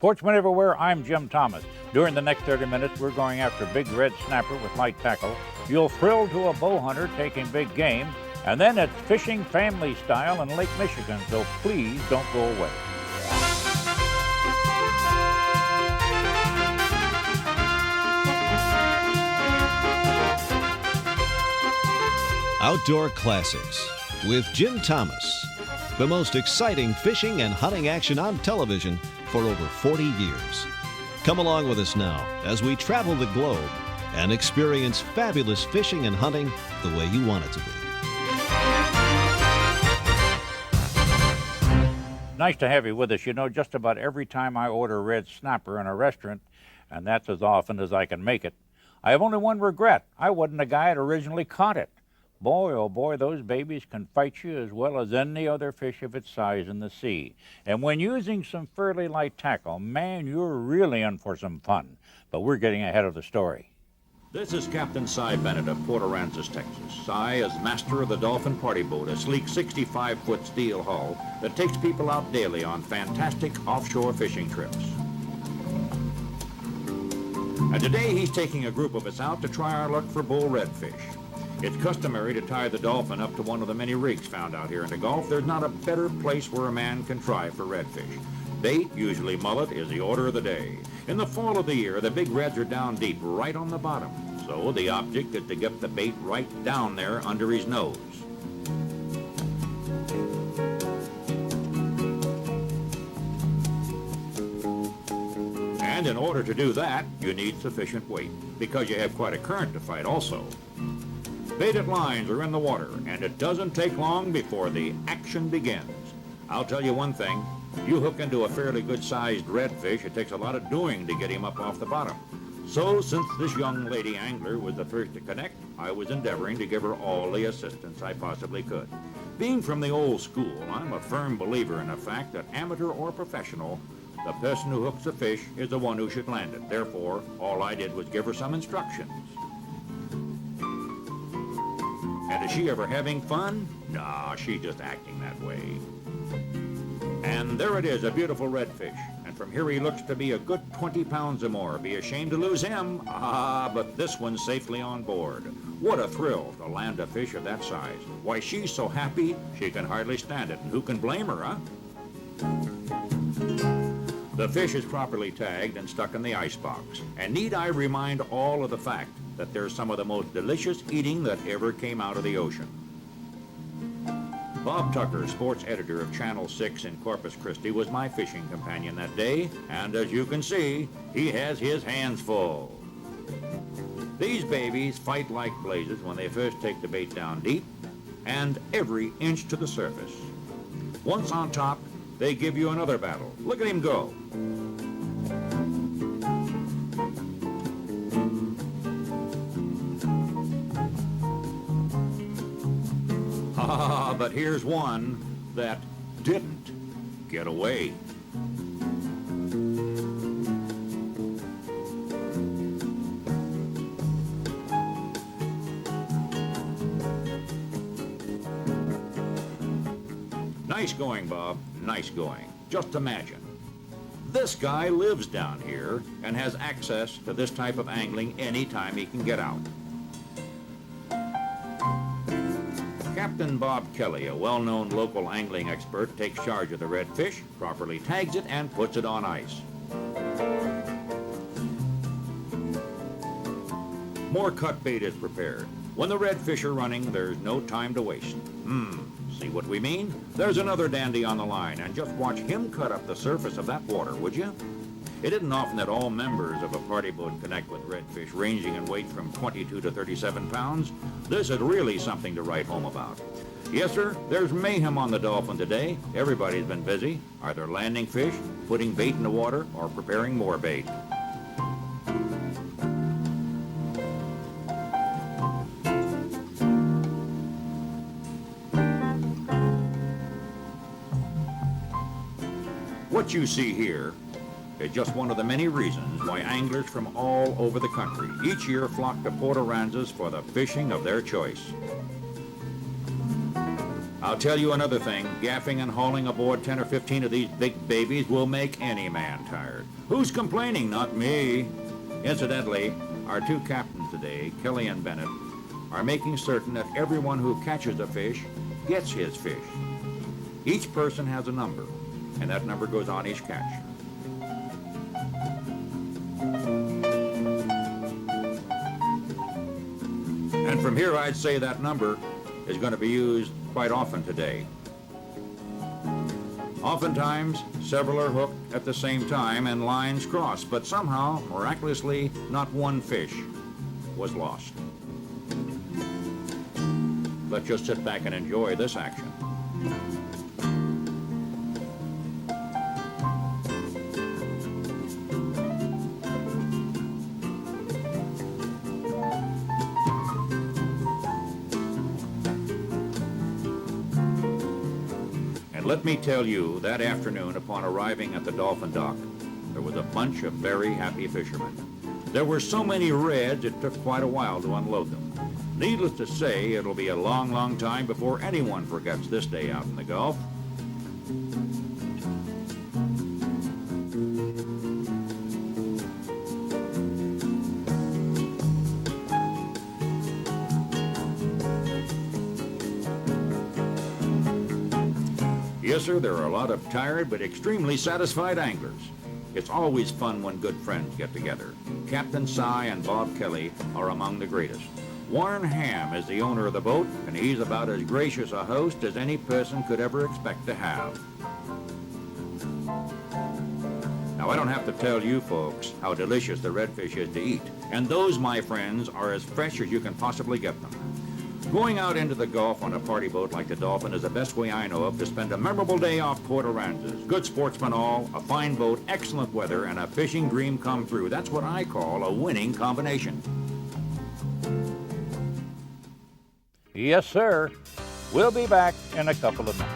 Sportsmen everywhere, I'm Jim Thomas. During the next 30 minutes, we're going after big red snapper with light tackle. You'll thrill to a bow hunter taking big game. And then it's fishing family style in Lake Michigan, so please don't go away. Outdoor Classics with Jim Thomas. The most exciting fishing and hunting action on television for over 40 years. Come along with us now as we travel the globe and experience fabulous fishing and hunting the way you want it to be. Nice to have you with us. You know, just about every time I order red snapper in a restaurant, and that's as often as I can make it, I have only one regret. I wasn't the guy that originally caught it. Boy, oh boy, those babies can fight you as well as any other fish of its size in the sea. And when using some fairly light tackle, man, you're really in for some fun. But we're getting ahead of the story. This is Captain Cy Bennett of Port Aransas, Texas. Cy is master of the Dolphin Party Boat, a sleek 65-foot steel hull that takes people out daily on fantastic offshore fishing trips. And today he's taking a group of us out to try our luck for bull redfish. It's customary to tie the Dolphin up to one of the many rigs found out here in the Gulf. There's not a better place where a man can try for redfish. Bait, usually mullet, is the order of the day. In the fall of the year, the big reds are down deep, right on the bottom. So the object is to get the bait right down there under his nose. And in order to do that, you need sufficient weight, because you have quite a current to fight also. Baited lines are in the water, and it doesn't take long before the action begins. I'll tell you one thing, you hook into a fairly good-sized redfish, it takes a lot of doing to get him up off the bottom. So, since this young lady angler was the first to connect, I was endeavoring to give her all the assistance I possibly could. Being from the old school, I'm a firm believer in the fact that amateur or professional, the person who hooks a fish is the one who should land it. Therefore, all I did was give her some instructions. And is she ever having fun? Nah, she's just acting that way. And there it is, a beautiful redfish. And from here he looks to be a good 20 pounds or more. Be ashamed to lose him. Ah, but this one's safely on board. What a thrill to land a fish of that size. Why, she's so happy she can hardly stand it. And who can blame her, huh? The fish is properly tagged and stuck in the icebox. And need I remind all of the fact that there's some of the most delicious eating that ever came out of the ocean. Bob Tucker, sports editor of Channel 6 in Corpus Christi, was my fishing companion that day, and as you can see, he has his hands full. These babies fight like blazes when they first take the bait down deep, and every inch to the surface. Once on top, they give you another battle. Look at him go. But here's one that didn't get away. Nice going, Bob. Nice going. Just imagine. This guy lives down here and has access to this type of angling anytime he can get out. Captain Bob Kelly, a well-known local angling expert, takes charge of the redfish, properly tags it, and puts it on ice. More cut bait is prepared. When the redfish are running, there's no time to waste. See what we mean? There's another dandy on the line, and just watch him cut up the surface of that water, would you? It isn't often that all members of a party boat connect with redfish ranging in weight from 22 to 37 pounds. This is really something to write home about. Yes, sir, there's mayhem on the Dolphin today. Everybody's been busy, either landing fish, putting bait in the water, or preparing more bait. What you see here is just one of the many reasons why anglers from all over the country each year flock to Port Aransas for the fishing of their choice. I'll tell you another thing. Gaffing and hauling aboard 10 or 15 of these big babies will make any man tired. Who's complaining? Not me. Incidentally, our two captains today, Kelly and Bennett, are making certain that everyone who catches a fish gets his fish. Each person has a number, and that number goes on each catch. And from here, I'd say that number is going to be used quite often today. Oftentimes, several are hooked at the same time and lines cross, but somehow, miraculously, not one fish was lost. Let's just sit back and enjoy this action. And let me tell you, that afternoon upon arriving at the Dolphin Dock, there was a bunch of very happy fishermen. There were so many reds, it took quite a while to unload them. Needless to say, it'll be a long, long time before anyone forgets this day out in the Gulf. Yes, sir, there are a lot of tired but extremely satisfied anglers. It's always fun when good friends get together. Captain Cy and Bob Kelly are among the greatest. Warren Ham is the owner of the boat, and he's about as gracious a host as any person could ever expect to have. Now, I don't have to tell you folks how delicious the redfish is to eat, and those, my friends, are as fresh as you can possibly get them. Going out into the Gulf on a party boat like the Dolphin is the best way I know of to spend a memorable day off Port Aransas. Good sportsmen all, a fine boat, excellent weather, and a fishing dream come true. That's what I call a winning combination. Yes, sir. We'll be back in a couple of minutes.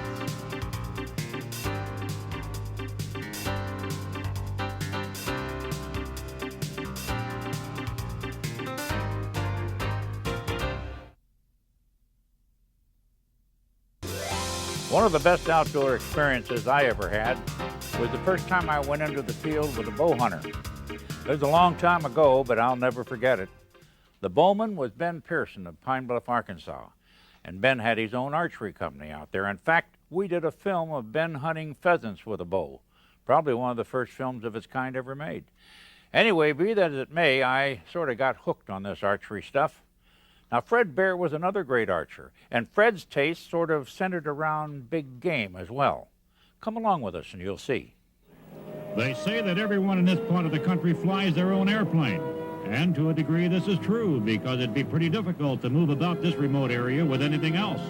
One of the best outdoor experiences I ever had was the first time I went into the field with a bow hunter. It was a long time ago, but I'll never forget it. The bowman was Ben Pearson of Pine Bluff, Arkansas, and Ben had his own archery company out there. In fact, we did a film of Ben hunting pheasants with a bow, probably one of the first films of its kind ever made. Anyway, be that as it may, I sort of got hooked on this archery stuff. Now, Fred Bear was another great archer, and Fred's taste sort of centered around big game as well. Come along with us and you'll see. They say that everyone in this part of the country flies their own airplane. And to a degree this is true, because it'd be pretty difficult to move about this remote area with anything else.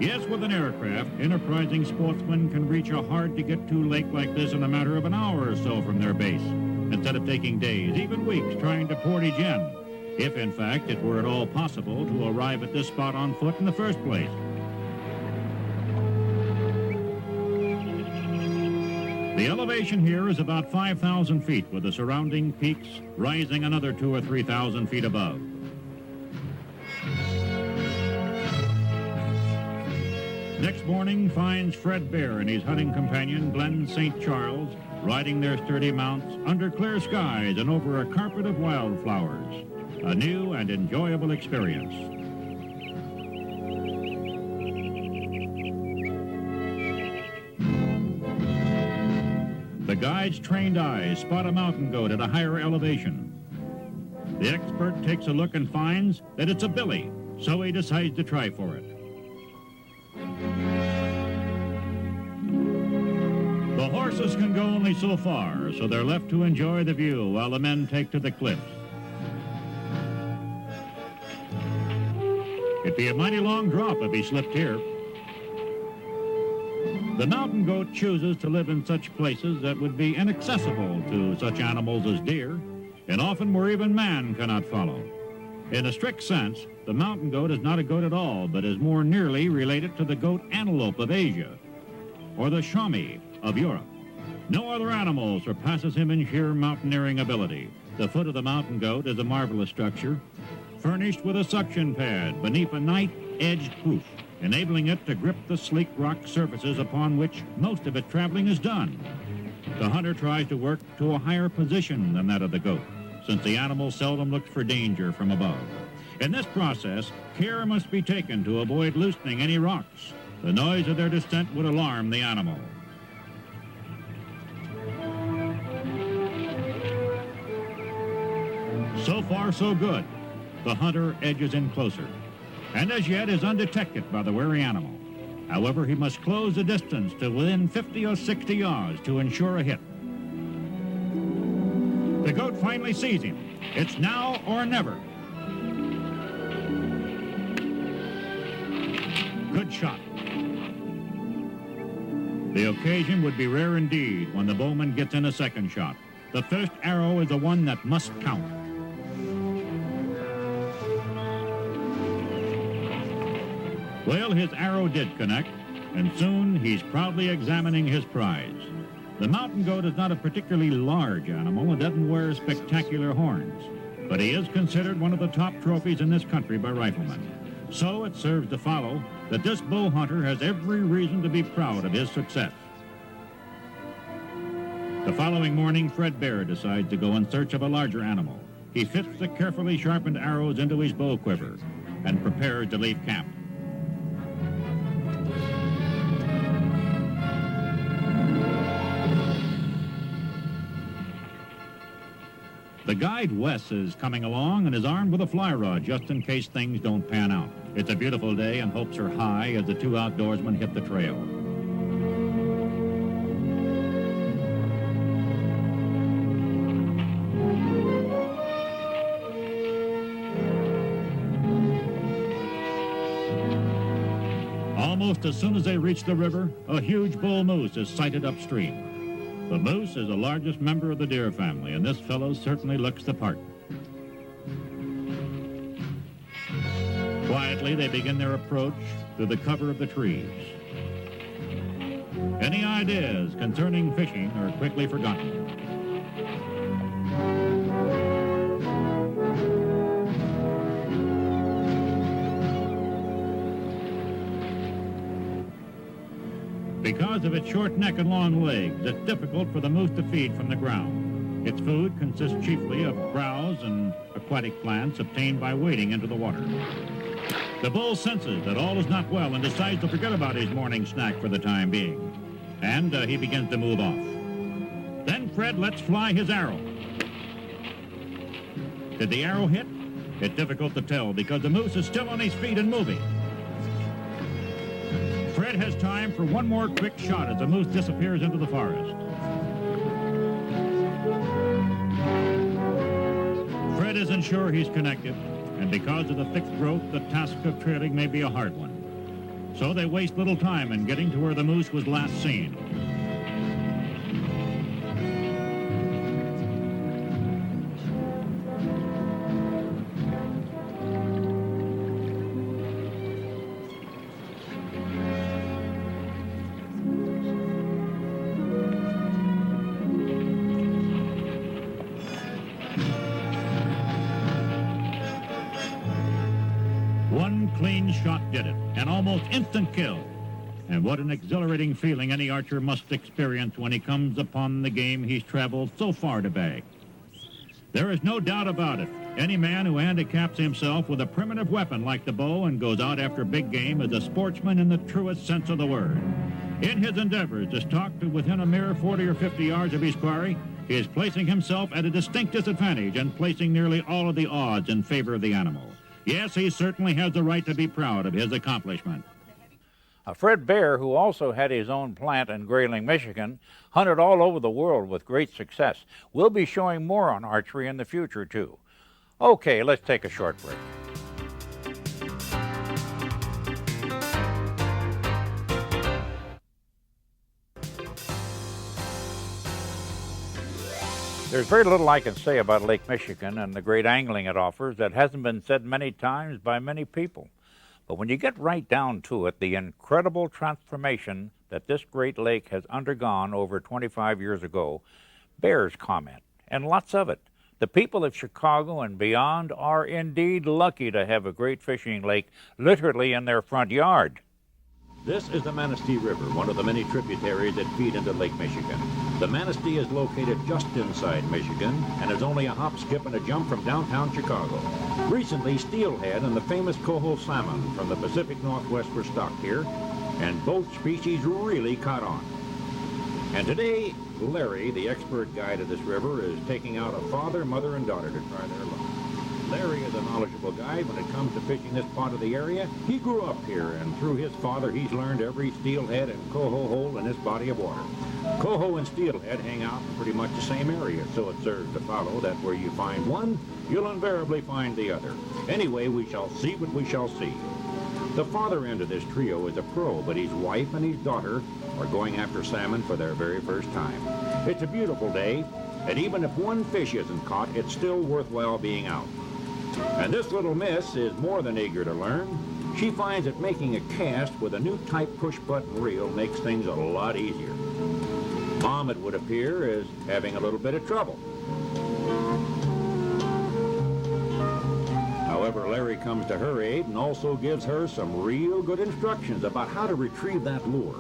Yes, with an aircraft, enterprising sportsmen can reach a hard-to-get-to lake like this in a matter of an hour or so from their base, instead of taking days, even weeks, trying to portage in, if in fact it were at all possible to arrive at this spot on foot in the first place. The elevation here is about 5,000 feet, with the surrounding peaks rising another 2,000 or 3,000 feet above. Next morning finds Fred Bear and his hunting companion, Glenn St. Charles, riding their sturdy mounts under clear skies and over a carpet of wildflowers. A new and enjoyable experience. The guide's trained eyes spot a mountain goat at a higher elevation. The expert takes a look and finds that it's a billy, so he decides to try for it. The horses can go only so far, so they're left to enjoy the view while the men take to the cliffs. It'd be a mighty long drop if he slipped here. The mountain goat chooses to live in such places that would be inaccessible to such animals as deer, and often where even man cannot follow. In a strict sense, the mountain goat is not a goat at all, but is more nearly related to the goat antelope of Asia, or the chamois of Europe. No other animal surpasses him in sheer mountaineering ability. The foot of the mountain goat is a marvelous structure, furnished with a suction pad beneath a knife-edged hoof. enabling it to grip the sleek rock surfaces upon which most of its traveling is done. The hunter tries to work to a higher position than that of the goat, since the animal seldom looks for danger from above. In this process, care must be taken to avoid loosening any rocks. The noise of their descent would alarm the animal. So far, so good. The hunter edges in closer, and as yet is undetected by the wary animal. However, he must close the distance to within 50 or 60 yards to ensure a hit. The goat finally sees him. It's now or never. Good shot. The occasion would be rare indeed when the bowman gets in a second shot. The first arrow is the one that must count. Well, his arrow did connect, and soon he's proudly examining his prize. The mountain goat is not a particularly large animal and doesn't wear spectacular horns, but he is considered one of the top trophies in this country by riflemen. So it serves to follow that this bow hunter has every reason to be proud of his success. The following morning, Fred Bear decides to go in search of a larger animal. He fits the carefully sharpened arrows into his bow quiver and prepares to leave camp. The guide, Wes, is coming along and is armed with a fly rod just in case things don't pan out. It's a beautiful day and hopes are high as the two outdoorsmen hit the trail. Almost as soon as they reach the river, a huge bull moose is sighted upstream. The moose is the largest member of the deer family, and this fellow certainly looks the part. Quietly, they begin their approach through the cover of the trees. Any ideas concerning fishing are quickly forgotten. Because of its short neck and long legs, it's difficult for the moose to feed from the ground. Its food consists chiefly of browse and aquatic plants obtained by wading into the water. The bull senses that all is not well and decides to forget about his morning snack for the time being. And he begins to move off. Then Fred lets fly his arrow. Did the arrow hit? It's difficult to tell because the moose is still on his feet and moving. Fred has time for one more quick shot as the moose disappears into the forest. Fred isn't sure he's connected, and because of the thick growth, the task of trailing may be a hard one. So they waste little time in getting to where the moose was last seen. One clean shot did it, an almost instant kill. And what an exhilarating feeling any archer must experience when he comes upon the game he's traveled so far to bag. There is no doubt about it. Any man who handicaps himself with a primitive weapon like the bow and goes out after big game is a sportsman in the truest sense of the word. In his endeavors to stalk to within a mere 40 or 50 yards of his quarry, he is placing himself at a distinct disadvantage and placing nearly all of the odds in favor of the animal. Yes, he certainly has the right to be proud of his accomplishment. Fred Bear, who also had his own plant in Grayling, Michigan, hunted all over the world with great success. We'll be showing more on archery in the future, too. Okay, let's take a short break. There's very little I can say about Lake Michigan and the great angling it offers that hasn't been said many times by many people. But when you get right down to it, the incredible transformation that this great lake has undergone over 25 years ago bears comment, and lots of it. The people of Chicago and beyond are indeed lucky to have a great fishing lake literally in their front yard. This is the Manistee River, one of the many tributaries that feed into Lake Michigan. The Manistee is located just inside Michigan and is only a hop, skip, and a jump from downtown Chicago. Recently, steelhead and the famous Coho salmon from the Pacific Northwest were stocked here, and both species really caught on. And today, Larry, the expert guide of this river, is taking out a father, mother, and daughter to try their luck. Larry is a knowledgeable guide when it comes to fishing this part of the area. He grew up here, and through his father, he's learned every steelhead and coho hole in this body of water. Coho and steelhead hang out in pretty much the same area, so it serves to follow that where you find one, you'll invariably find the other. Anyway, we shall see what we shall see. The father end of this trio is a pro, but his wife and his daughter are going after salmon for their very first time. It's a beautiful day, and even if one fish isn't caught, it's still worthwhile being out. And this little miss is more than eager to learn. She finds that making a cast with a new type push-button reel makes things a lot easier. Mom, it would appear, is having a little bit of trouble. However, Larry comes to her aid and also gives her some real good instructions about how to retrieve that lure.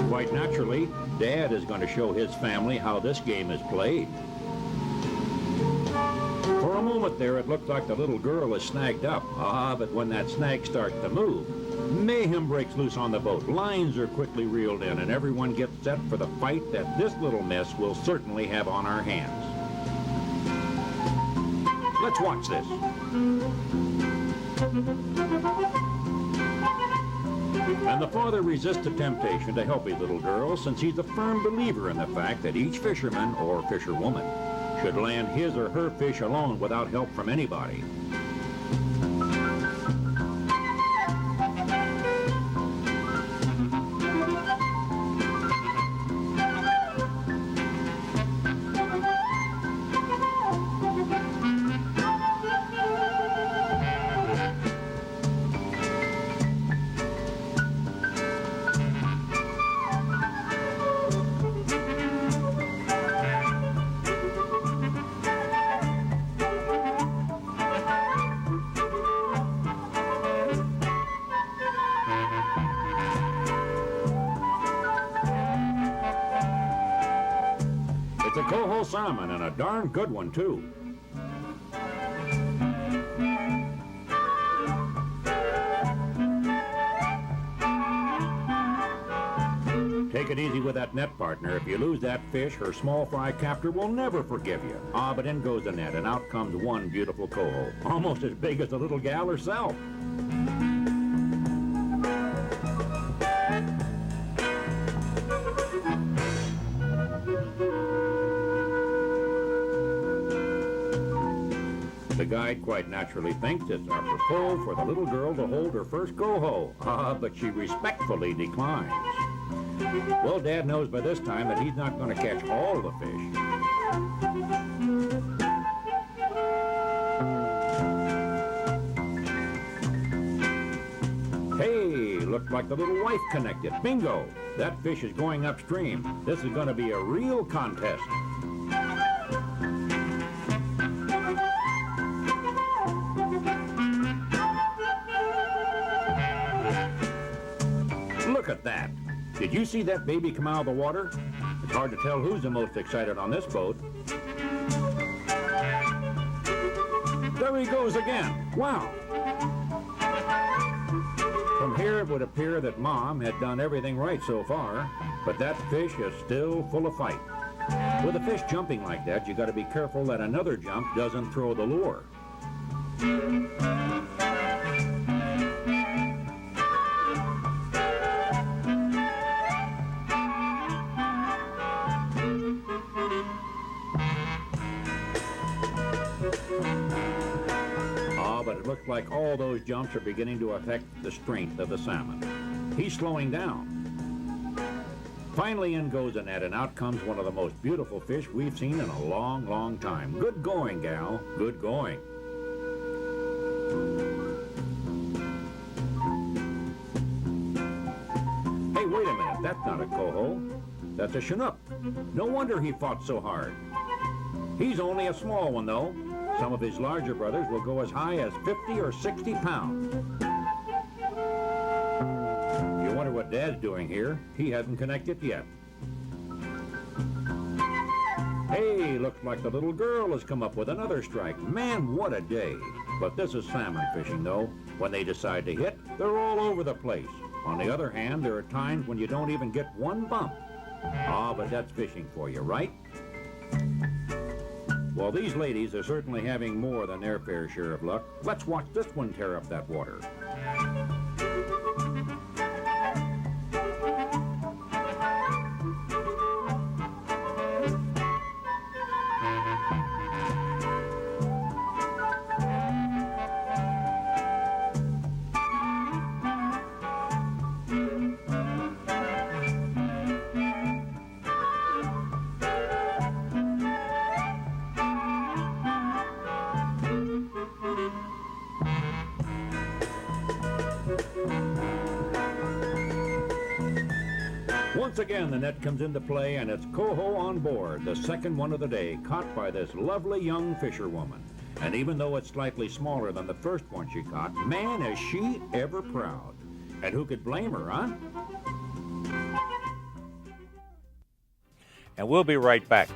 Quite naturally, Dad is going to show his family how this game is played. For a moment there, it looked like the little girl is snagged up. But when that snag starts to move, mayhem breaks loose on the boat. Lines are quickly reeled in, and everyone gets set for the fight that this little miss will certainly have on our hands. Let's watch this. And the father resists the temptation to help his little girl, since he's a firm believer in the fact that each fisherman or fisherwoman should land his or her fish alone without help from anybody. It's a Coho salmon, and a darn good one, too. Take it easy with that net, partner. If you lose that fish, her small fry captor will never forgive you. But in goes the net, and out comes one beautiful Coho, almost as big as the little gal herself. The guide quite naturally thinks it's apropos for the little girl to hold her first Coho, but she respectfully declines. Well, Dad knows by this time that he's not going to catch all the fish. Hey, looked like the little wife connected. Bingo! That fish is going upstream. This is going to be a real contest. Look at that. Did you see that baby come out of the water? It's hard to tell who's the most excited on this boat. There he goes again. Wow. From here, it would appear that Mom had done everything right so far, but that fish is still full of fight. With a fish jumping like that, you got to be careful that another jump doesn't throw the lure. But it looks like all those jumps are beginning to affect the strength of the salmon. He's slowing down. Finally, in goes the net, and out comes one of the most beautiful fish we've seen in a long, long time. Good going, gal. Good going. Hey, wait a minute. That's not a Coho. That's a Chinook. No wonder he fought so hard. He's only a small one, though. Some of his larger brothers will go as high as 50 or 60 pounds. You wonder what Dad's doing here? He hasn't connected yet. Hey, looks like the little girl has come up with another strike. Man, what a day. But this is salmon fishing, though. When they decide to hit, they're all over the place. On the other hand, there are times when you don't even get one bump. Ah, but that's fishing for you, right? Well, these ladies are certainly having more than their fair share of luck. Let's watch this one tear up that water. Once again, the net comes into play, and it's Coho on board, the second one of the day, caught by this lovely young fisherwoman. And even though it's slightly smaller than the first one she caught, man, is she ever proud. And who could blame her, huh? And we'll be right back.